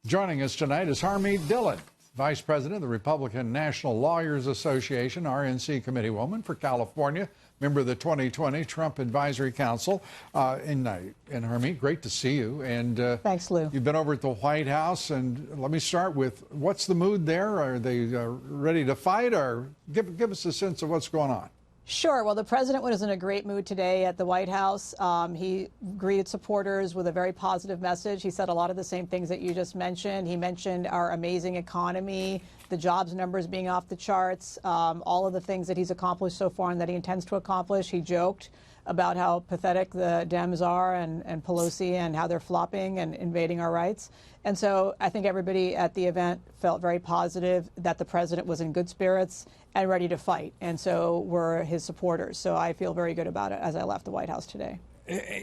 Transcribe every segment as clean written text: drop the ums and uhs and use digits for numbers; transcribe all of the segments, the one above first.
Joining us tonight is Harmeet Dhillon, Vice President of the Republican National Lawyers Association, RNC Committeewoman for California, member of the 2020 Trump Advisory Council. And Harmeet, great to see you. And thanks, Lou. You've been over at the White House, and let me start with what's the mood there? Are they ready to fight, or give us a sense of what's going on? Sure. Well, the president was in a great mood today at the White House. He greeted supporters with a very positive message. He said a lot of the same things that you just mentioned. He mentioned our amazing economy, the jobs numbers being off the charts, all of the things that he's accomplished so far and that he intends to accomplish. He joked about how pathetic the Dems are and Pelosi and how they're flopping and invading our rights. And so I think everybody at the event felt very positive that the president was in good spirits and ready to fight. And so were his supporters. So I feel very good about it as I left the White House today.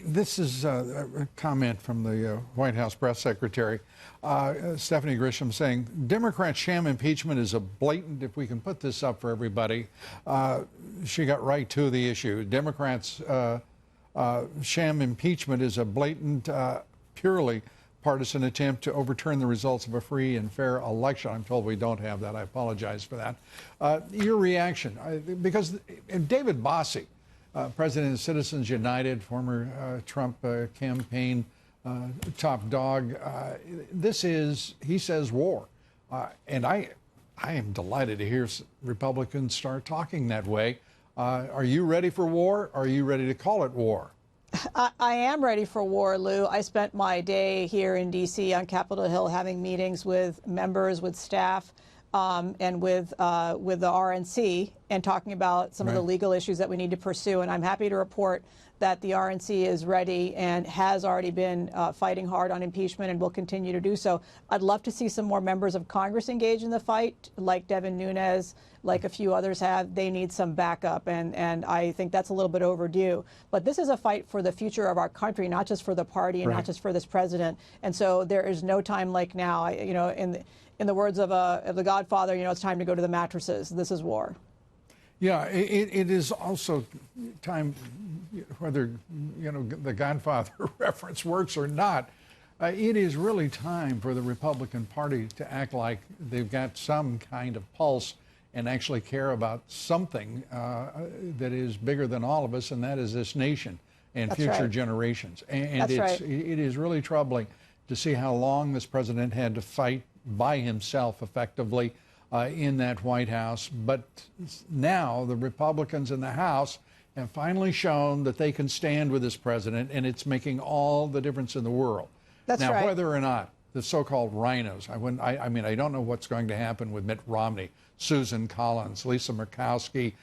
This is a comment from the White House press secretary, Stephanie Grisham, saying Democrat sham impeachment is a blatant, if we can put this up for everybody, she got right to the issue. Democrats' sham impeachment is a blatant, purely partisan attempt to overturn the results of a free and fair election. I'm told we don't have that. I apologize for that. Your reaction, because David Bossie, President of Citizens United, former Trump campaign top dog, this is, he says, war. And I am delighted to hear Republicans start talking that way. Are you ready for war? Or are you ready to call it war? I am ready for war, Lou. I spent my day here in D.C. on Capitol Hill having meetings with members, with staff, and with the RNC, and talking about some of the legal issues that we need to pursue. And I'm happy to report that the RNC is ready and has already been fighting hard on impeachment and will continue to do so. I'd love to see some more members of Congress engage in the fight, like Devin Nunes, like a few others have. They need some backup, and I think that's a little bit overdue. But this is a fight for the future of our country, not just for the party and not just for this president. And so there is no time like now. In the words of the Godfather, it's time to go to the mattresses. This is war. Yeah, it is also time, whether the Godfather reference works or not. It is really time for the Republican Party to act like they've got some kind of pulse and actually care about something that is bigger than all of us, and that is this nation and future generations. And it is really troubling to see how long this president had to fight by himself effectively in that White House. But now the Republicans in the House have finally shown that they can stand with this president, and it's making all the difference in the world. Now, whether or not the so-called rhinos, I mean, I don't know what's going to happen with Mitt Romney, Susan Collins, Lisa Murkowski.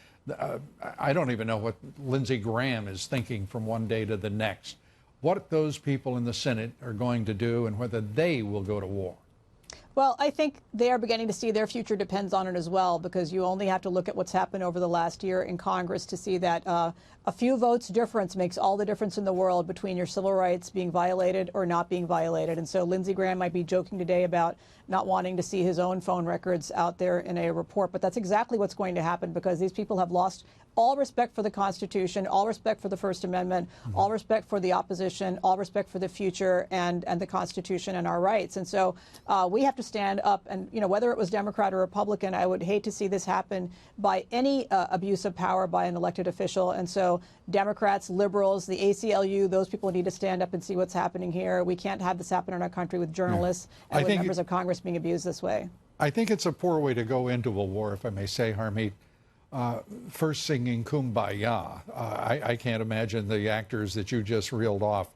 I don't even know what Lindsey Graham is thinking from one day to the next. What those people in the Senate are going to do, and whether they will go to war. Well, I think they are beginning to see their future depends on it as well, because you only have to look at what's happened over the last year in Congress to see that a few votes difference makes all the difference in the world between your civil rights being violated or not being violated. And so Lindsey Graham might be joking today about not wanting to see his own phone records out there in a report, but that's exactly what's going to happen, because these people have lost all respect for the Constitution, all respect for the First Amendment, all respect for the opposition, all respect for the future and the Constitution and our rights. And so we have to stand up, and whether it was Democrat or Republican, I would hate to see this happen by any abuse of power by an elected official. And so Democrats, liberals, the ACLU, those people need to stand up and see what's happening here. We can't have this happen in our country with journalists and with members of Congress being abused this way. I think it's a poor way to go into a war, if I may say, Harmeet. First singing Kumbaya. I can't imagine the actors that you just reeled off.